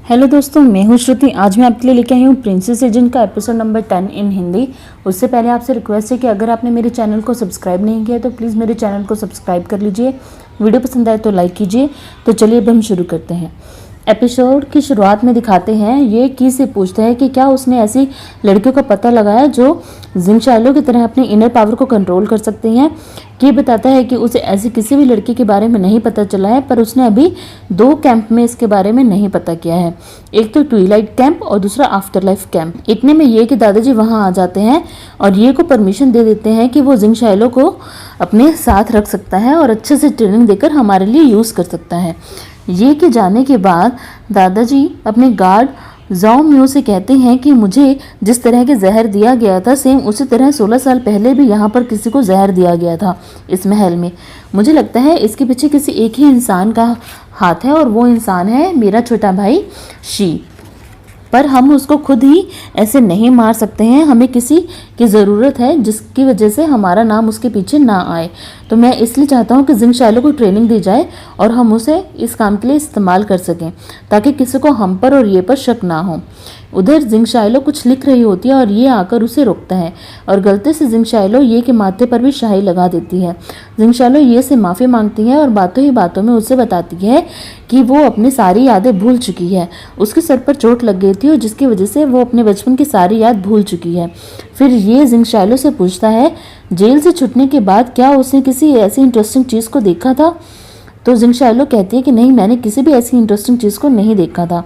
Hello दोस्तों, मैं हूं श्रुति। आज मैं आपके लिए लेके आई हूं प्रिंसेस एजेंट का एपिसोड नंबर 10 इन हिंदी। उससे पहले आपसे रिक्वेस्ट है कि अगर आपने मेरे चैनल को सब्सक्राइब नहीं किया तो प्लीज़ मेरे चैनल को सब्सक्राइब कर लीजिए। वीडियो पसंद आए तो लाइक कीजिए। तो चलिए अब हम शुरू करते हैं। एपिसोड की शुरुआत में दिखाते हैं ये की से पूछता है कि क्या उसने ऐसी लड़कियों का पता लगाया जो जिंग शाइलो की तरह अपने इनर पावर को कंट्रोल कर सकती हैं। की बताता है कि उसे ऐसी किसी भी लड़की के बारे में नहीं पता चला है, पर उसने अभी 2 कैंप में इसके बारे में नहीं पता किया है। एक तो ट्विलाइट कैंप और दूसरा आफ्टर लाइफ कैंप। इतने में ये कि दादाजी वहां आ जाते हैं और ये को परमिशन दे देते हैं कि वो जिंग शाइलो को अपने साथ रख सकता है और अच्छे से ट्रेनिंग देकर हमारे लिए यूज़ कर सकता है। ये के जाने के बाद दादाजी अपने गार्ड जाओ म्यू से कहते हैं कि मुझे जिस तरह के जहर दिया गया था सेम उसी तरह 16 साल पहले भी यहाँ पर किसी को जहर दिया गया था इस महल में। मुझे लगता है इसके पीछे किसी एक ही इंसान का हाथ है और वो इंसान है मेरा छोटा भाई शी। पर हम उसको खुद ही ऐसे नहीं मार सकते हैं, हमें किसी की ज़रूरत है जिसकी वजह से हमारा नाम उसके पीछे ना आए। तो मैं इसलिए चाहता हूँ कि जिंग शाइलो को ट्रेनिंग दी जाए और हम उसे इस काम के लिए इस्तेमाल कर सकें ताकि किसी को हम पर और ये पर शक ना हो। उधर जिंग शाइलो कुछ लिख रही होती है और ये आकर उसे रोकता है और गलती से जिंग शाइलो ये के माथे पर भी शाही लगा देती है। जिंग शाइलो ये से माफ़ी मांगती है और बातों ही बातों में उससे बताती है कि वो अपनी सारी यादें भूल चुकी है। उसके सर पर चोट लग गई थी और जिसकी वजह से वो अपने बचपन की सारी याद भूल चुकी है। फिर ये जिंग शाइलो से पूछता है जेल से छूटने के बाद क्या उसने किसी ऐसी इंटरेस्टिंग चीज़ को देखा था। तो जिंग शाइलो कहती है कि नहीं, मैंने किसी भी ऐसी इंटरेस्टिंग चीज़ को नहीं देखा था।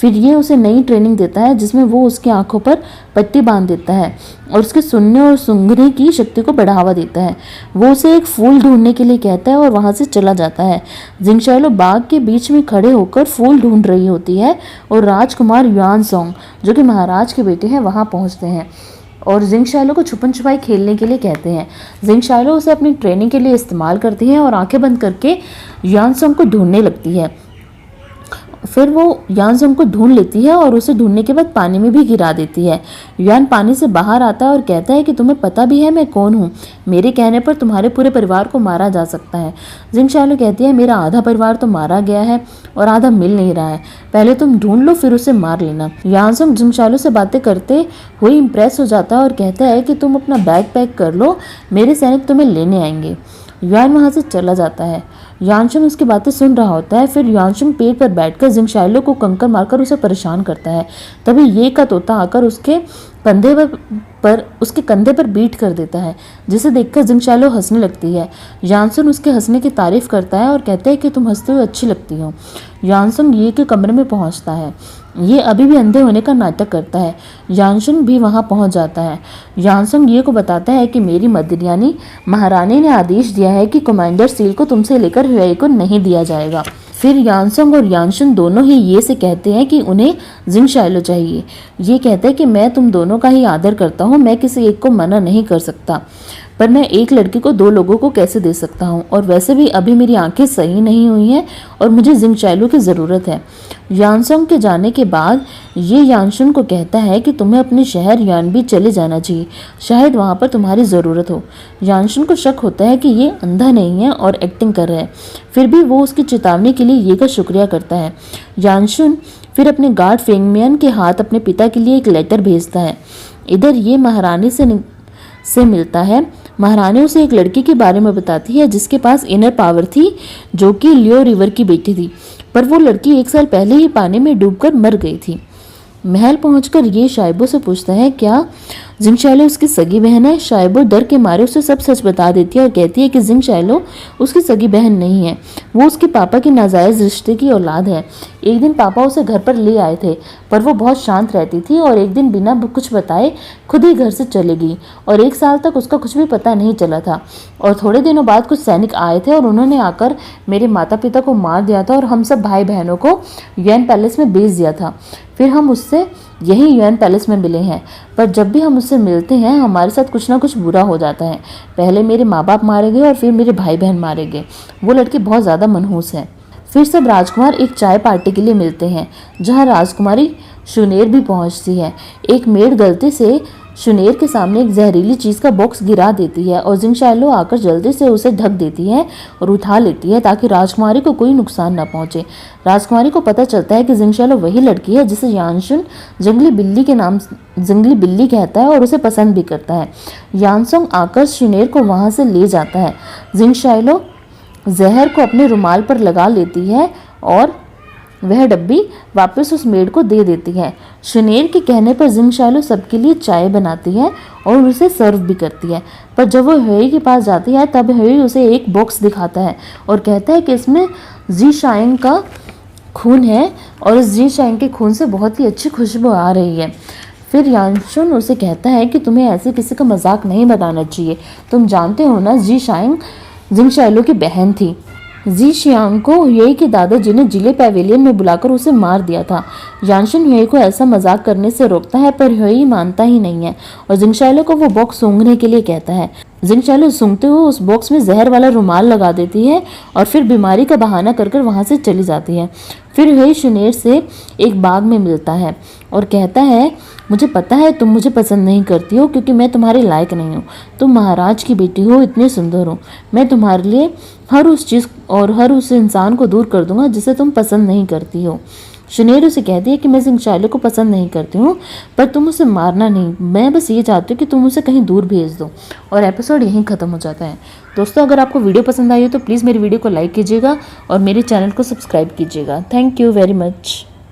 फिर ये उसे नई ट्रेनिंग देता है जिसमें वो उसकी आंखों पर पट्टी बांध देता है और उसके सुनने और सूंघने की शक्ति को बढ़ावा देता है। वो उसे एक फूल ढूंढने के लिए कहता है और वहाँ से चला जाता है। जिंग शाइलो बाग के बीच में खड़े होकर फूल ढूंढ रही होती है और राजकुमार युआन सोंग जो कि महाराज के बेटे हैं वहाँ पहुँचते हैं और जिंग शाइलो को छुपन छुपाई खेलने के लिए कहते हैं। जिंग शाइलो उसे अपनी ट्रेनिंग के लिए इस्तेमाल करती है और आंखें बंद करके युआन सोंग को ढूंढने लगती है। फिर वो युआन सोंग को ढूंढ लेती है और उसे ढूंढने के बाद पानी में भी गिरा देती है। युआन पानी से बाहर आता है और कहता है कि तुम्हें पता भी है मैं कौन हूँ, मेरे कहने पर तुम्हारे पूरे परिवार को मारा जा सकता है। जिंग शाइलो कहती है मेरा आधा परिवार तो मारा गया है और आधा मिल नहीं रहा है, पहले तुम ढूंढ लो फिर उसे मार लेना। युआन सोंग जिंग शाइलो से बातें करते हुए इम्प्रेस हो जाता है और कहता है कि तुम अपना बैग पैक कर लो, मेरे सैनिक तुम्हें लेने आएंगे। युआन वहाँ से चला जाता है। युआन सोंग उसकी बातें सुन रहा होता है। फिर युआन सोंग पेड़ पर बैठकर जिंग शाइलो को कंकर मारकर उसे परेशान करता है। तभी ये का तोता आकर उसके कंधे पर बीट कर देता है, जिसे देखकर जिंग शाइलो हंसने लगती है। युआन सोंग उसके हंसने की तारीफ करता है और कहता है कि तुम हंसते हुए अच्छी लगती हो। युआन सोंग ये के कमरे में पहुंचता है। ये अभी भी अंधे होने का नाटक करता है। युआन सोंग भी वहां पहुंच जाता है। युआन सोंग ये को बताता है कि मेरी मदर यानी महारानी ने आदेश दिया है कि कमांडर सील को तुमसे लेकर हुआई को नहीं दिया जाएगा। फिर युआन सोंग और युआन शुन दोनों ही ये से कहते हैं कि उन्हें जिंग शाइलो चाहिए। ये कहता है कि मैं तुम दोनों का ही आदर करता हूँ, मैं किसी एक को मना नहीं कर सकता, पर मैं एक लड़की को 2 लोगों को कैसे दे सकता हूँ, और वैसे भी अभी मेरी आंखें सही नहीं हुई हैं और मुझे जिंग शाइलो की ज़रूरत है। युआन सोंग के जाने के बाद ये युआन शुन को कहता है कि तुम्हें अपने शहर यानबी चले जाना चाहिए, शायद वहाँ पर तुम्हारी ज़रूरत हो। युआन शुन को शक होता है कि ये अंधा नहीं है और एक्टिंग कर रहा है, फिर भी वो उसकी चेतावनी के लिए ये का शुक्रिया करता है। युआन शुन फिर अपने गार्ड फेंगमियन के हाथ अपने पिता के लिए एक लेटर भेजता है। इधर ये महारानी से मिलता है। महारानी उसे एक लड़की के बारे में बताती है जिसके पास इनर पावर थी, जो कि लियो रिवर की बेटी थी, पर वो लड़की 1 साल पहले ही पानी में डूबकर मर गई थी। महल पहुंचकर ये शाइबो से पूछता है क्या जिंग शाइलो उसकी सगी बहन है। शाइबो डर के मारे उसे सब सच बता देती है और कहती है कि जिंग शाइलो उसकी सगी बहन नहीं है, वो उसके पापा की नाजायज़ रिश्ते की औलाद है। एक दिन पापा उसे घर पर ले आए थे, पर वो बहुत शांत रहती थी और एक दिन बिना कुछ बताए खुद ही घर से चली गई और 1 साल तक उसका कुछ भी पता नहीं चला था। और थोड़े दिनों बाद कुछ सैनिक आए थे और उन्होंने आकर मेरे माता पिता को मार दिया था और हम सब भाई बहनों को युआन पैलेस में भेज दिया था। फिर हम उससे यही युआन पैलेस में मिले हैं, पर जब भी हम उससे मिलते हैं हमारे साथ कुछ ना कुछ बुरा हो जाता है। पहले मेरे माँ बाप मारे गए और फिर मेरे भाई बहन मारे गए। वो लड़की बहुत ज़्यादा मनहूस है। फिर सब राजकुमार एक चाय पार्टी के लिए मिलते हैं जहाँ राजकुमारी शुनेर भी पहुँचती है। एक मेड गलती से शुनेर के सामने एक जहरीली चीज़ का बॉक्स गिरा देती है और जिंगशाइलो आकर जल्दी से उसे ढक देती है और उठा लेती है ताकि राजकुमारी को कोई नुकसान न पहुंचे। राजकुमारी को पता चलता है कि जिंगशाइलो वही लड़की है जिसे यानशुन जंगली बिल्ली कहता है और उसे पसंद भी करता है। यानसोंग आकर शुनेर को वहां से ले जाता है। जिंगशाइलो जहर को अपने रुमाल पर लगा लेती है और वह डब्बी वापस उस मेड को दे देती है। शुनेर के कहने पर जिंगशाइलो सबके लिए चाय बनाती है और उसे सर्व भी करती है। पर जब वो हेई के पास जाती है तब हेई उसे एक बॉक्स दिखाता है और कहता है कि इसमें जी शाइंग का खून है और इस जी शाइंग के खून से बहुत ही अच्छी खुशबू आ रही है। फिर यानशुन उसे कहता है कि तुम्हें ऐसे किसी का मजाक नहीं बनाना चाहिए। तुम जानते हो ना, जी शाइंग जिंगशाइलो की बहन थी। जी शियांग को ह्वेई के दादाजी ने जिले पैवेलियन में बुलाकर उसे मार दिया था। यानशुन ह्वेई को ऐसा मजाक करने से रोकता है पर ह्वेई मानता ही नहीं है और जिंगशाइलो को वो बॉक्स सूंघने के लिए कहता है। जिंगशाइलो सूंघते हुए उस बॉक्स में जहर वाला रुमाल लगा देती है और फिर बीमारी का बहाना कर वहां से चली जाती है। फिर ह्वेई शुनेर से एक बाग में मिलता है और कहता है, मुझे पता है तुम मुझे पसंद नहीं करती हो क्योंकि मैं तुम्हारे लायक नहीं हूँ। तुम महाराज की बेटी हो, इतने सुंदर हो। मैं तुम्हारे लिए हर उस चीज़ और हर उस इंसान को दूर कर दूंगा जिसे तुम पसंद नहीं करती हो। शुनेर उसे कहती है कि मैं जिंगशाइलो को पसंद नहीं करती हूँ पर तुम उसे मारना नहीं, मैं बस ये चाहती हूँ कि तुम उसे कहीं दूर भेज दो। और एपिसोड यहीं ख़त्म हो जाता है। दोस्तों, अगर आपको वीडियो पसंद आई हो तो प्लीज़ मेरी वीडियो को लाइक कीजिएगा और मेरे चैनल को सब्सक्राइब कीजिएगा। Thank you very much.